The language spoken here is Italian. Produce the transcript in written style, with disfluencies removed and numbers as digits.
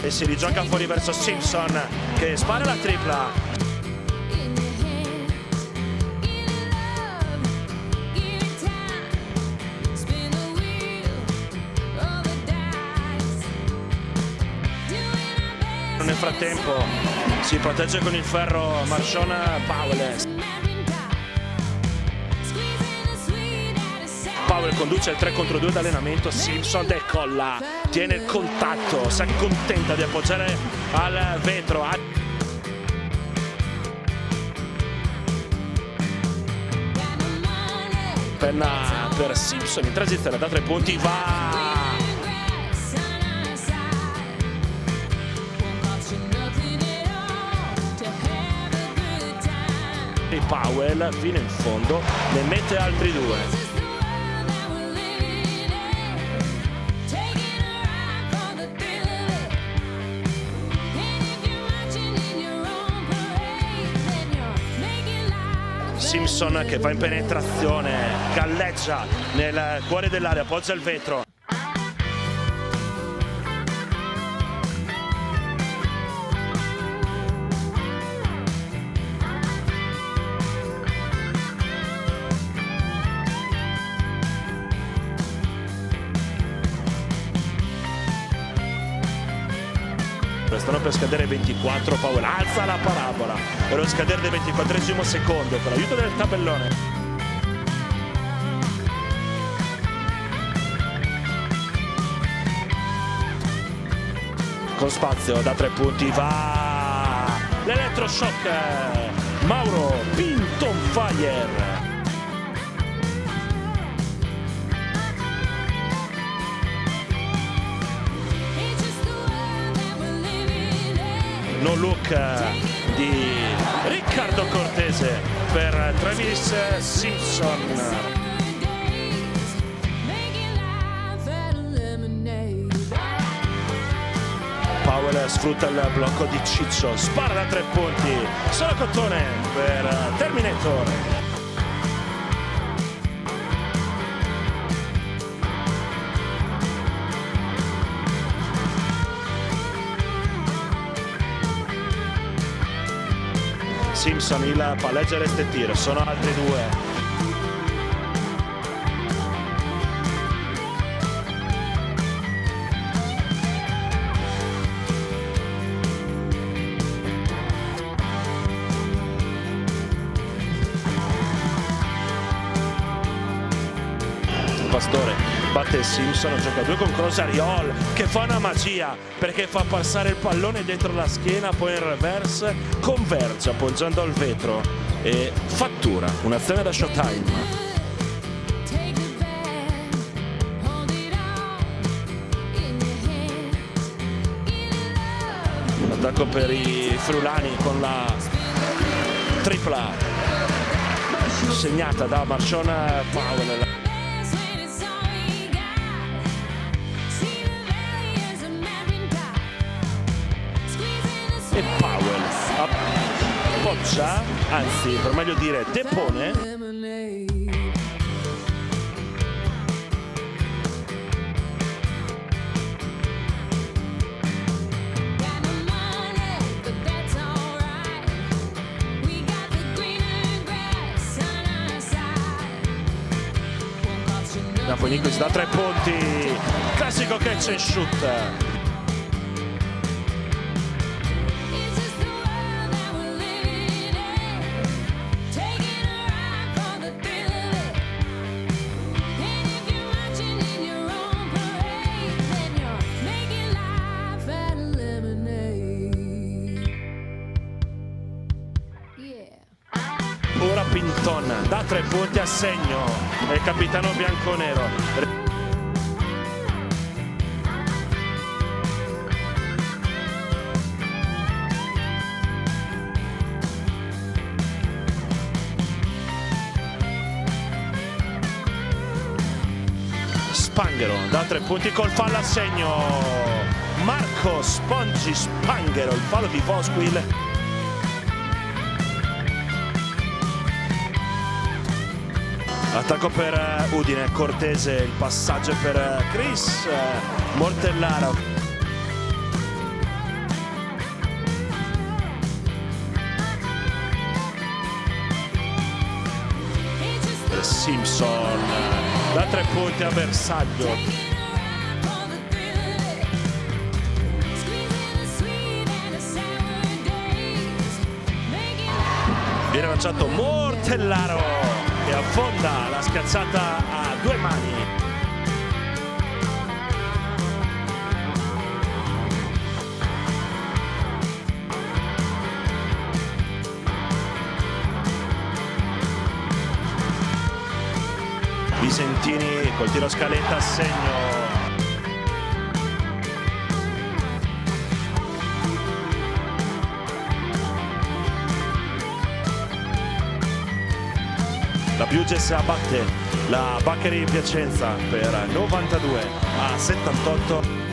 e si rigioca fuori verso Simpson che spara la tripla. Nel frattempo si protegge con il ferro Marchon Powell. Powell conduce il 3 contro 2 d'allenamento, Simpson decolla, tiene il contatto, si accontenta di appoggiare al vetro. Penna per Simpson in transizione da 3 punti, va! E Powell fino in fondo ne mette altri 2. Simpson che va in penetrazione, galleggia nel cuore dell'area, appoggia il vetro. Stanno per scadere 24, Powell alza la parabola per lo scadere del 24esimo secondo con l'aiuto del tabellone. Con spazio da 3 punti va l'elettroshock, Mauro Pinto on fire. No look di Riccardo Cortese per Travis Simpson. Powell sfrutta il blocco di Ciccio, spara da 3 punti, solo Cottone per Terminator. Simpson il palleggia resta e tiro, sono altri 2. Pastore batte Simpson, gioca 2 con Crosariol che fa una magia perché fa passare il pallone dentro la schiena, poi in reverse converge appoggiando al vetro e fattura un'azione da Showtime. L'attacco per i friulani con la tripla segnata da Marchon Powell. E Powell appoggia, anzi per meglio dire depone. Napoli-Nicolas da 3 punti, classico catch and shoot. Ora Pinton da 3 punti a segno il capitano bianconero. Spanghero da 3 punti col fallo a segno. Marco Spongi Spanghero, il fallo di Vosquil. Attacco per Udine, Cortese, il passaggio per Chris Mortellaro. Simpson da 3 punti a bersaglio. Viene lanciato Mortellaro e affonda la schiacciata a 2 mani. Visentini col tiro scaletta a segno. La Bugess abbatte la Baccari Piacenza per 92-78.